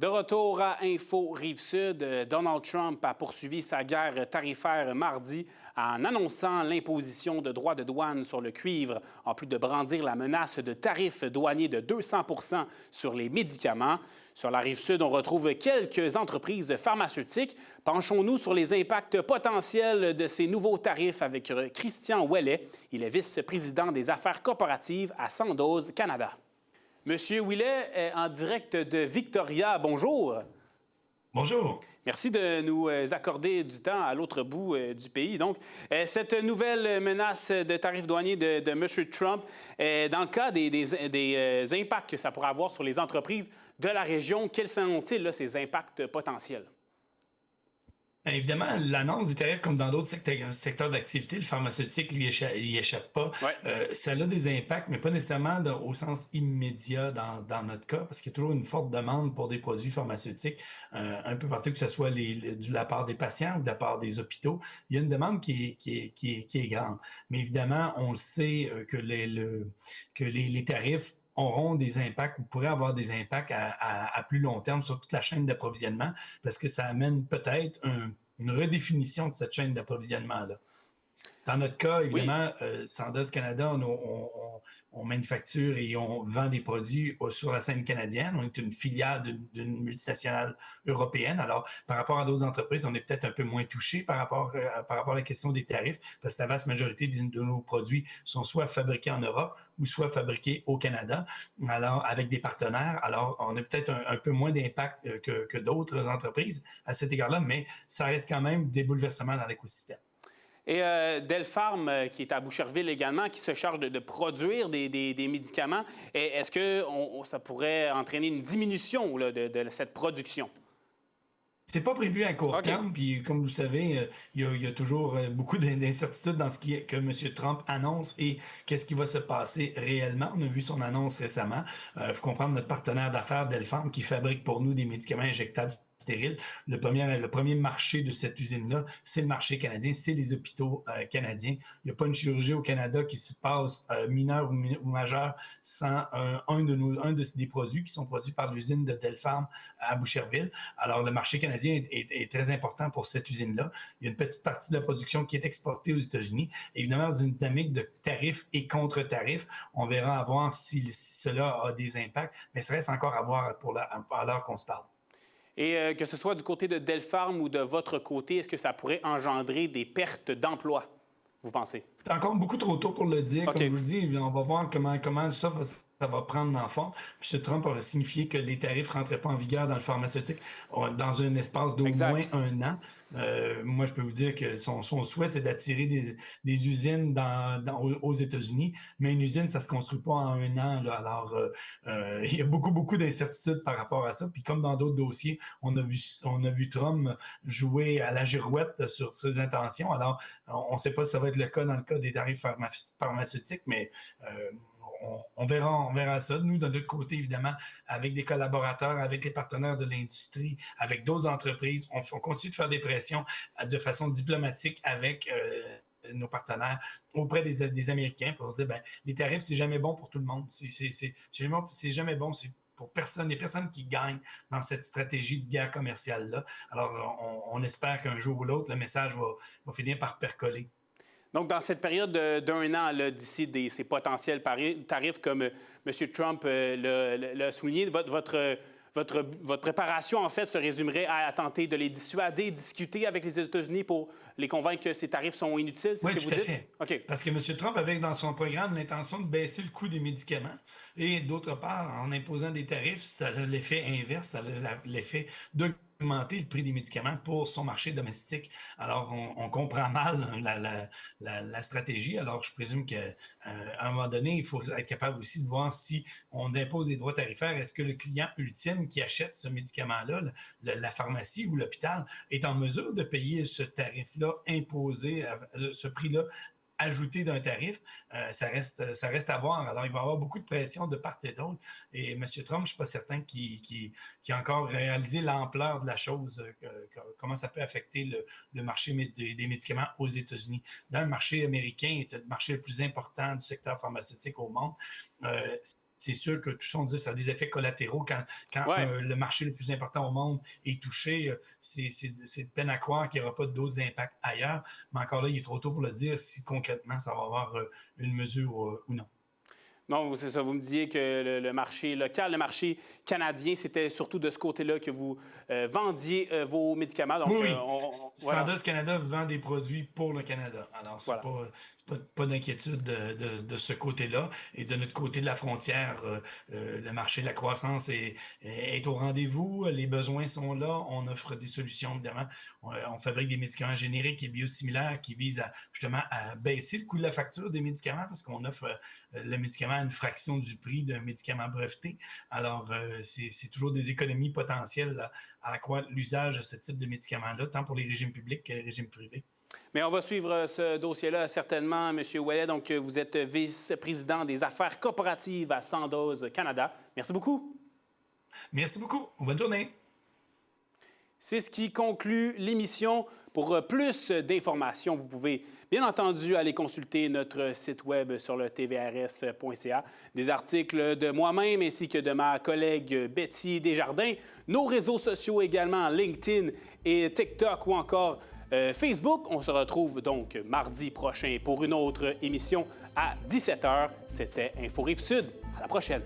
De retour à Info Rive-Sud, Donald Trump a poursuivi sa guerre tarifaire mardi en annonçant l'imposition de droits de douane sur le cuivre, en plus de brandir la menace de tarifs douaniers de 200 % sur les médicaments. Sur la Rive-Sud, on retrouve quelques entreprises pharmaceutiques. Penchons-nous sur les impacts potentiels de ces nouveaux tarifs avec Christian Ouellet. Il est vice-président des affaires corporatives à Sandoz Canada. Monsieur Ouellet est en direct de Victoria. Bonjour. Bonjour. Merci de nous accorder du temps à l'autre bout du pays. Donc, cette nouvelle menace de tarifs douaniers de M. Trump, dans le cas des impacts que ça pourrait avoir sur les entreprises de la région, quels sont-ils, là, ces impacts potentiels? Bien, évidemment, l'annonce des tarifs, comme dans d'autres secteurs d'activité, le pharmaceutique, lui, il échappe pas. Ouais. Ça a des impacts, mais pas nécessairement au sens immédiat dans notre cas, parce qu'il y a toujours une forte demande pour des produits pharmaceutiques, un peu partout, que ce soit de la part des patients ou de la part des hôpitaux. Il y a une demande qui est grande. Mais évidemment, on le sait que les tarifs auront des impacts ou pourraient avoir des impacts à plus long terme sur toute la chaîne d'approvisionnement parce que ça amène peut-être une redéfinition de cette chaîne d'approvisionnement-là. Dans notre cas, évidemment, Sandoz Canada, on manufacture et on vend des produits sur la scène canadienne. On est une filiale d'une multinationale européenne. Alors, par rapport à d'autres entreprises, on est peut-être un peu moins touché par rapport à la question des tarifs, parce que la vaste majorité de nos produits sont soit fabriqués en Europe ou soit fabriqués au Canada, alors avec des partenaires. Alors, on a peut-être un peu moins d'impact que d'autres entreprises à cet égard-là, mais ça reste quand même des bouleversements dans l'écosystème. Et Delpharm, qui est à Boucherville également, qui se charge de produire des médicaments, est-ce que ça pourrait entraîner une diminution là, de cette production? C'est pas prévu à court terme, puis comme vous savez, il y a toujours beaucoup d'incertitudes dans que M. Trump annonce et qu'est-ce qui va se passer réellement. On a vu son annonce récemment. Il faut comprendre notre partenaire d'affaires, Delpharm, qui fabrique pour nous des médicaments injectables stériles. Le premier marché de cette usine-là, c'est le marché canadien, c'est les hôpitaux canadiens. Il n'y a pas une chirurgie au Canada qui se passe mineure ou majeure sans des produits qui sont produits par l'usine de Delpharm à Boucherville. Alors, le marché canadien est très important pour cette usine-là. Il y a une petite partie de la production qui est exportée aux États-Unis. Évidemment, dans une dynamique de tarifs et contre-tarifs, on verra à voir si cela a des impacts, mais ça reste encore à voir à l'heure qu'on se parle. Et que ce soit du côté de Delpharm ou de votre côté, est-ce que ça pourrait engendrer des pertes d'emplois, vous pensez? C'est encore beaucoup trop tôt pour le dire. Comme je vous le dis, on va voir comment ça va prendre dans le fond. Puis M. Trump a signifié que les tarifs ne rentraient pas en vigueur dans le pharmaceutique dans un espace d'au moins un an. Moi, je peux vous dire que son souhait, c'est d'attirer des usines aux États-Unis. Mais une usine, ça ne se construit pas en un an. Là. Alors, il y a beaucoup d'incertitudes par rapport à ça. Puis comme dans d'autres dossiers, on a vu Trump jouer à la girouette sur ses intentions. Alors, on ne sait pas si ça va être le cas dans le cas des tarifs pharmaceutiques, mais on verra ça. Nous, de notre côté, évidemment, avec des collaborateurs, avec les partenaires de l'industrie, avec d'autres entreprises, on continue de faire des pressions de façon diplomatique avec nos partenaires auprès des Américains pour dire, les tarifs, c'est jamais bon pour tout le monde. C'est jamais bon, c'est pour personne. Il n'y a personne qui gagne dans cette stratégie de guerre commerciale-là. Alors, on espère qu'un jour ou l'autre, le message va finir par percoler. Donc, dans cette période d'un an, d'ici ces potentiels tarifs, comme M. Trump l'a souligné, votre préparation, en fait, se résumerait à tenter de les dissuader, discuter avec les États-Unis pour les convaincre que ces tarifs sont inutiles, c'est ce que vous dites? Oui, tout à fait. Parce que M. Trump avait dans son programme l'intention de baisser le coût des médicaments et d'autre part, en imposant des tarifs, ça a l'effet inverse, ça a l'effet d'augmenter le prix des médicaments pour son marché domestique. Alors, on comprend mal la stratégie. Alors, je présume qu'à un moment donné, il faut être capable aussi de voir si on impose des droits tarifaires. Est-ce que le client ultime qui achète ce médicament-là, la pharmacie ou l'hôpital, est en mesure de payer ce tarif-là imposé, ce prix-là ajouté d'un tarif, ça reste à voir. Alors, il va y avoir beaucoup de pression de part et d'autre. Et M. Trump, je ne suis pas certain qu'il a encore réalisé l'ampleur de la chose, comment ça peut affecter le marché des médicaments aux États-Unis. Dans le marché américain, c'est le marché le plus important du secteur pharmaceutique au monde. c'est sûr que tout ça, on dit ça a des effets collatéraux. Quand le marché le plus important au monde est touché, c'est de peine à croire qu'il n'y aura pas d'autres impacts ailleurs. Mais encore là, il est trop tôt pour le dire si concrètement ça va avoir une mesure ou non. Non, c'est ça. Vous me disiez que le marché local, le marché canadien, c'était surtout de ce côté-là que vous vendiez vos médicaments. Donc, oui. Sandoz Canada vend des produits pour le Canada. Alors, c'est pas d'inquiétude de ce côté-là. Et de notre côté de la frontière, le marché, la croissance est au rendez-vous. Les besoins sont là. On offre des solutions, évidemment. On fabrique des médicaments génériques et biosimilaires qui visent justement à baisser le coût de la facture des médicaments parce qu'on offre le médicament à une fraction du prix d'un médicament breveté. Alors, c'est toujours des économies potentielles à accroître l'usage de ce type de médicaments-là, tant pour les régimes publics que les régimes privés. Mais on va suivre ce dossier-là certainement, M. Ouellet. Donc, vous êtes vice-président des affaires corporatives à Sandoz Canada. Merci beaucoup. Merci beaucoup. Bonne journée. C'est ce qui conclut l'émission. Pour plus d'informations, vous pouvez bien entendu aller consulter notre site web sur le tvrs.ca. Des articles de moi-même ainsi que de ma collègue Betty Desjardins. Nos réseaux sociaux également, LinkedIn et TikTok ou encore Facebook. On se retrouve donc mardi prochain pour une autre émission à 17h. C'était Info Rive-Sud. À la prochaine.